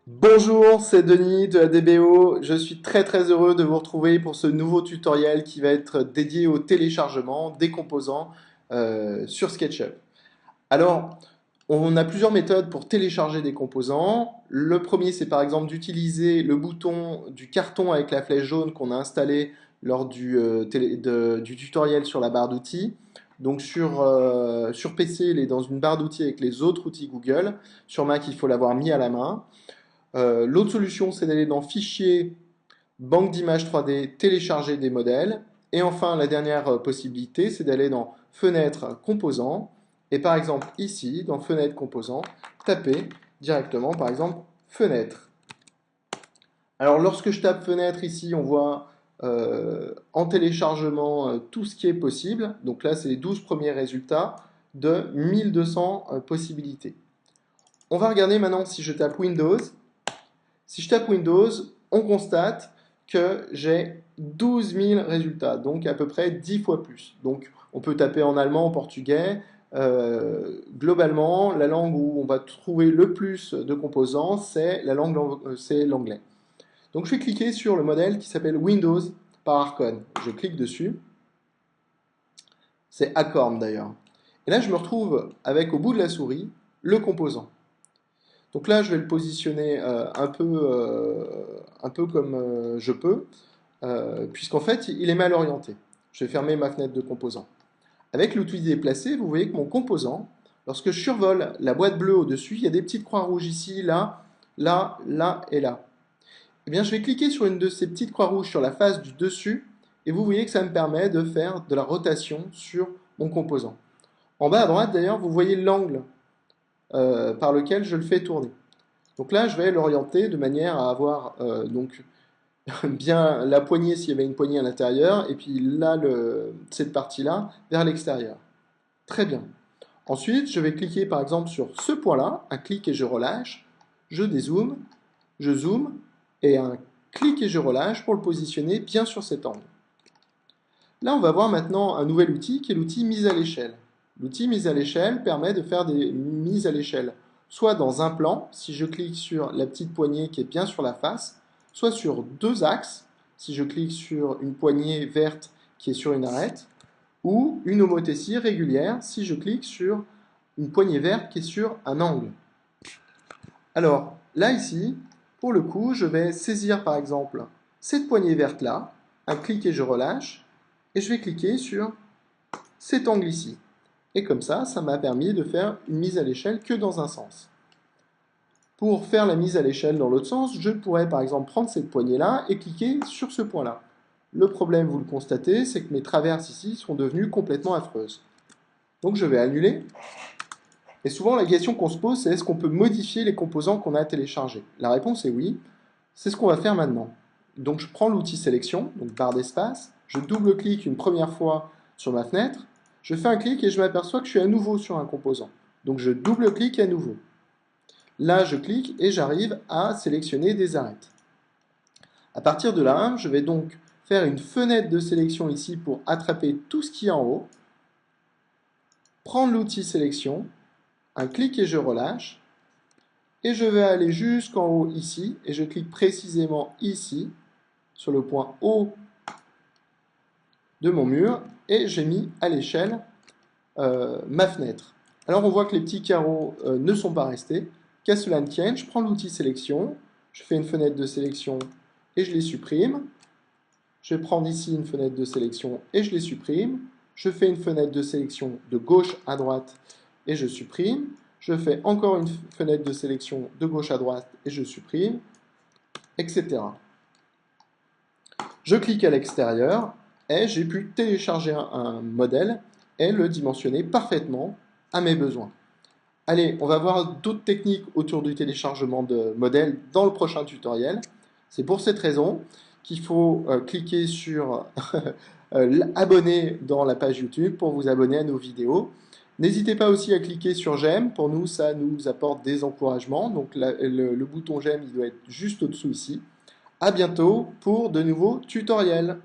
Bonjour, c'est Denis de la DBO. Je suis très heureux de vous retrouver pour ce nouveau tutoriel qui va être dédié au téléchargement des composants sur SketchUp. Alors, on a plusieurs méthodes pour télécharger des composants. Le premier, c'est par exemple d'utiliser le bouton du carton avec la flèche jaune qu'on a installé lors du tutoriel sur la barre d'outils. Donc sur PC, il est dans une barre d'outils avec les autres outils Google. Sur Mac, il faut l'avoir mis à la main. L'autre solution, c'est d'aller dans Fichier, Banque d'images 3D, télécharger des modèles. Et enfin, la dernière possibilité, c'est d'aller dans Fenêtre, Composants. Et par exemple, ici, dans Fenêtre, Composants, taper directement, par exemple, Fenêtre. Alors, lorsque je tape Fenêtre ici, on voit en téléchargement tout ce qui est possible. Donc là, c'est les 12 premiers résultats de 1200 possibilités. On va regarder maintenant si je tape Windows. Si je tape Windows, on constate que j'ai 12 000 résultats, donc à peu près 10 fois plus. Donc on peut taper en allemand, en portugais. Globalement, la langue où on va trouver le plus de composants, c'est l'anglais. Donc je vais cliquer sur le modèle qui s'appelle Windows par Arcon. Je clique dessus. C'est Acorn d'ailleurs. Et là, je me retrouve avec au bout de la souris le composant. Donc là, je vais le positionner un peu comme je peux, puisqu'en fait, il est mal orienté. Je vais fermer ma fenêtre de composant. Avec l'outil déplacer, vous voyez que mon composant, lorsque je survole la boîte bleue au-dessus, il y a des petites croix rouges ici, là, là, là et là. Eh bien, je vais cliquer sur une de ces petites croix rouges sur la face du dessus, et vous voyez que ça me permet de faire de la rotation sur mon composant. En bas à droite, d'ailleurs, vous voyez l'angle par lequel je le fais tourner. Donc là, je vais l'orienter de manière à avoir donc bien la poignée s'il y avait une poignée à l'intérieur, et puis là, cette partie-là, vers l'extérieur. Très bien. Ensuite, je vais cliquer par exemple sur ce point-là, un clic et je relâche, je dézoome, je zoome, et un clic et je relâche pour le positionner bien sur cet angle. Là, on va voir maintenant un nouvel outil qui est l'outil mise à l'échelle. L'outil mise à l'échelle permet de faire des mises à l'échelle, soit dans un plan, si je clique sur la petite poignée qui est bien sur la face, soit sur deux axes, si je clique sur une poignée verte qui est sur une arête, ou une homothétie régulière, si je clique sur une poignée verte qui est sur un angle. Alors, là ici, pour le coup, je vais saisir par exemple cette poignée verte-là, un clic et je relâche, et je vais cliquer sur cet angle ici. Et comme ça m'a permis de faire une mise à l'échelle que dans un sens. Pour faire la mise à l'échelle dans l'autre sens, je pourrais par exemple prendre cette poignée-là et cliquer sur ce point-là. Le problème, vous le constatez, c'est que mes traverses ici sont devenues complètement affreuses. Donc je vais annuler. Et souvent, la question qu'on se pose, c'est est-ce qu'on peut modifier les composants qu'on a téléchargés? La réponse est oui. C'est ce qu'on va faire maintenant. Donc je prends l'outil sélection, donc barre d'espace, je double-clique une première fois sur ma fenêtre, je fais un clic et je m'aperçois que je suis à nouveau sur un composant. Donc je double-clique à nouveau. Là, je clique et j'arrive à sélectionner des arêtes. À partir de là, je vais donc faire une fenêtre de sélection ici pour attraper tout ce qui est en haut, prendre l'outil sélection, un clic et je relâche, et je vais aller jusqu'en haut ici, et je clique précisément ici, sur le point haut de mon mur, et j'ai mis à l'échelle ma fenêtre. Alors on voit que les petits carreaux ne sont pas restés. Qu'à cela ne tienne, je prends l'outil sélection, je fais une fenêtre de sélection et je les supprime. Je vais prendre ici une fenêtre de sélection et je les supprime. Je fais une fenêtre de sélection de gauche à droite et je supprime. Je fais encore une fenêtre de sélection de gauche à droite et je supprime, etc. Je clique à l'extérieur et j'ai pu télécharger un modèle et le dimensionner parfaitement à mes besoins. Allez, on va voir d'autres techniques autour du téléchargement de modèles dans le prochain tutoriel. C'est pour cette raison qu'il faut cliquer sur abonner dans la page YouTube pour vous abonner à nos vidéos. N'hésitez pas aussi à cliquer sur j'aime, pour nous ça nous apporte des encouragements, donc le bouton j'aime il doit être juste au-dessous ici. À bientôt pour de nouveaux tutoriels.